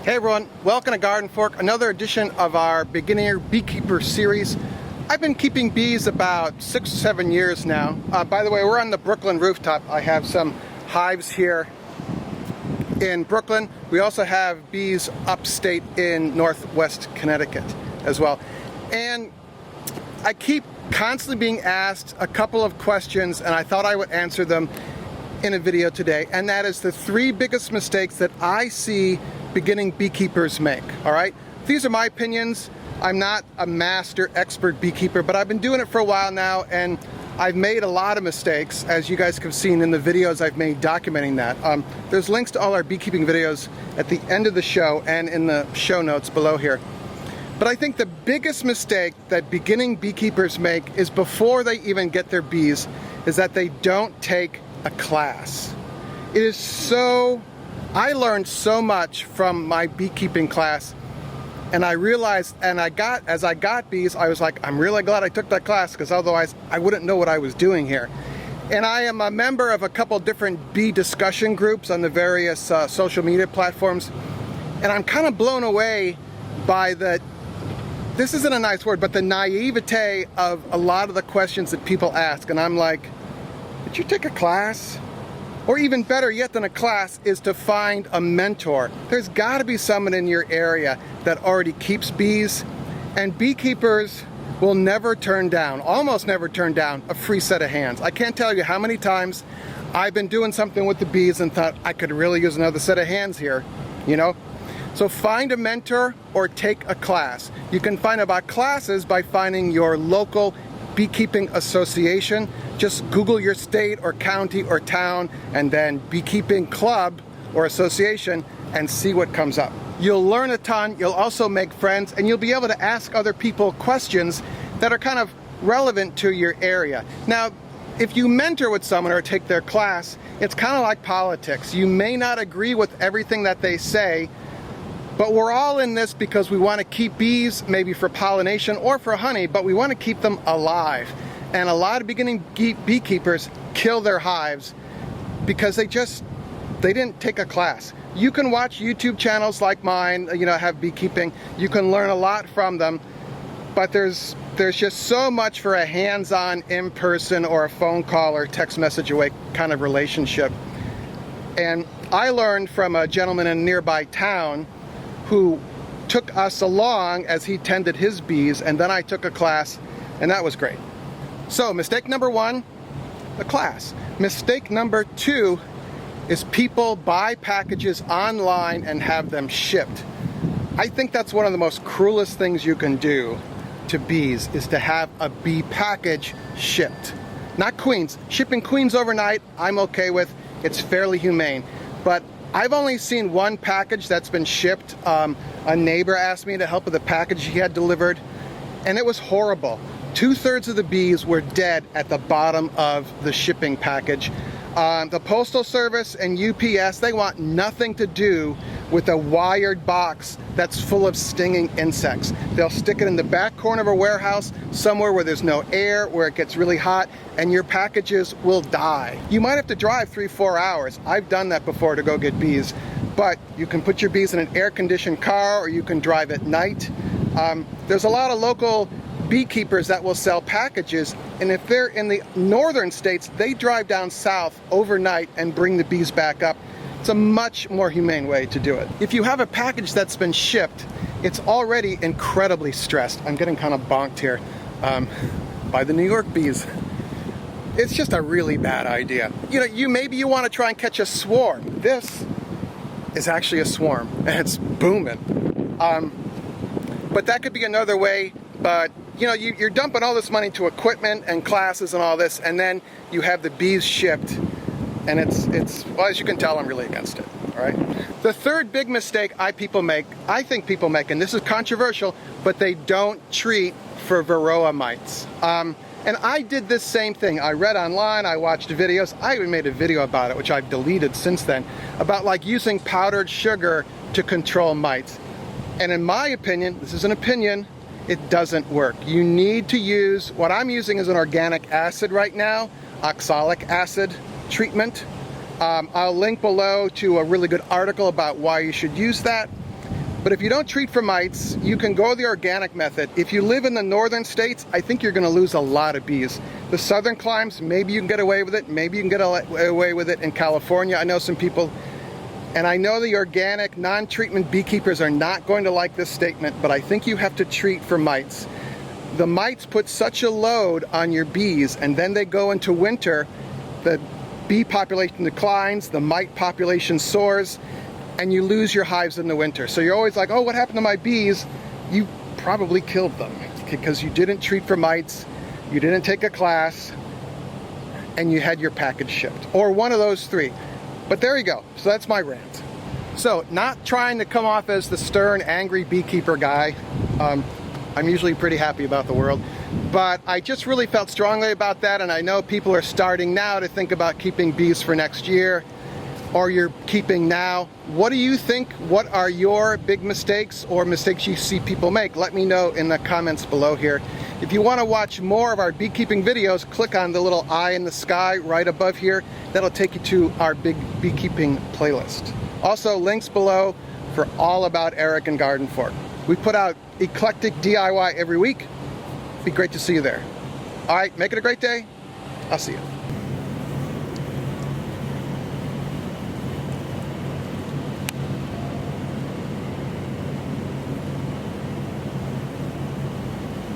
Hey everyone, welcome to GardenFork, another edition of our beginner beekeeper series. I've been keeping bees about 6 or 7 years now. By the way, we're on the Brooklyn rooftop. I have some hives here in Brooklyn. We also have bees upstate in Northwest Connecticut as well. And I keep constantly being asked a couple of questions, and I thought I would answer them in a video today. And that is the 3 biggest mistakes that I see beginning beekeepers make. All right, these are my opinions. I'm not a master expert beekeeper, but I've been doing it for a while now, and I've made a lot of mistakes, as you guys have seen in the videos I've made documenting that. There's links to all our beekeeping videos at the end of the show and in the show notes below here. But I think the biggest mistake that beginning beekeepers make is, before they even get their bees, is that they don't take a class. It is so I learned so much from my beekeeping class, and I realized, as I got bees, I was like, I'm really glad I took that class, because otherwise I wouldn't know what I was doing here. And I am a member of a couple different bee discussion groups on the various social media platforms, and I'm kind of blown away by this isn't a nice word, but the naivete of a lot of the questions that people ask. And I'm like, did you take a class? Or even better yet than a class is to find a mentor. There's got to be someone in your area that already keeps bees, and beekeepers will never turn down, almost never turn down, a free set of hands. I can't tell you how many times I've been doing something with the bees and thought, I could really use another set of hands here, you know? So find a mentor or take a class. You can find about classes by finding your local beekeeping association. Just Google your state or county or town and then beekeeping club or association and see what comes up. You'll learn a ton, you'll also make friends, and you'll be able to ask other people questions that are kind of relevant to your area. Now, if you mentor with someone or take their class, it's kind of like politics. You may not agree with everything that they say, but we're all in this because we want to keep bees, maybe for pollination or for honey, but we want to keep them alive. And a lot of beginning beekeepers kill their hives because they didn't take a class. You can watch YouTube channels like mine, have beekeeping. You can learn a lot from them, but there's just so much for a hands-on, in-person, or a phone call or text message away kind of relationship. And I learned from a gentleman in a nearby town who took us along as he tended his bees, and then I took a class, and that was great. So mistake number 1, a class. Mistake number 2 is people buy packages online and have them shipped. I think that's one of the most cruelest things you can do to bees, is to have a bee package shipped. Not queens. Shipping queens overnight, I'm okay with. It's fairly humane. But I've only seen one package that's been shipped. A neighbor asked me to help with a package he had delivered, and it was horrible. 2/3 of the bees were dead at the bottom of the shipping package. The Postal Service and UPS, they want nothing to do with a wired box that's full of stinging insects. They'll stick it in the back corner of a warehouse, somewhere where there's no air, where it gets really hot, and your packages will die. You might have to drive 3-4 hours. I've done that before to go get bees, but you can put your bees in an air-conditioned car, or you can drive at night. There's a lot of local beekeepers that will sell packages, and if they're in the northern states, they drive down south overnight and bring the bees back up. It's a much more humane way to do it. If you have a package that's been shipped, it's already incredibly stressed. I'm getting kind of bonked here by the New York bees. It's just a really bad idea. Maybe you want to try and catch a swarm. This is actually a swarm, and it's booming. But that could be another way. But you're dumping all this money to equipment and classes and all this, and then you have the bees shipped, and it's well, as you can tell, I'm really against it. All right. The third big mistake I think people make, and this is controversial, but they don't treat for Varroa mites. And I did this same thing. I read online, I watched videos. I even made a video about it, which I've deleted since then, about like using powdered sugar to control mites. And in my opinion, this is an opinion, it doesn't work. You need to use, what I'm using is an organic acid right now, oxalic acid treatment. I'll link below to a really good article about why you should use that. But if you don't treat for mites, you can go the organic method. If you live in the northern states, I think you're going to lose a lot of bees. The southern climes, maybe you can get away with it. Maybe you can get away with it in California. I know some people, and I know the organic, non-treatment beekeepers are not going to like this statement, but I think you have to treat for mites. The mites put such a load on your bees, and then they go into winter, the bee population declines, the mite population soars, and you lose your hives in the winter. So you're always like, oh, what happened to my bees? You probably killed them because you didn't treat for mites, you didn't take a class, and you had your package shipped. Or one of those three. But there you go. So that's my rant. So, not trying to come off as the stern, angry beekeeper guy. I'm usually pretty happy about the world. But I just really felt strongly about that, and I know people are starting now to think about keeping bees for next year, or you're keeping now. What do you think? What are your big mistakes or mistakes you see people make? Let me know in the comments below here. If you want to watch more of our beekeeping videos, click on the little eye in the sky right above here. That'll take you to our big beekeeping playlist. Also, links below for all about Eric and GardenFork. We put out eclectic DIY every week. It'd be great to see you there. All right, make it a great day. I'll see you.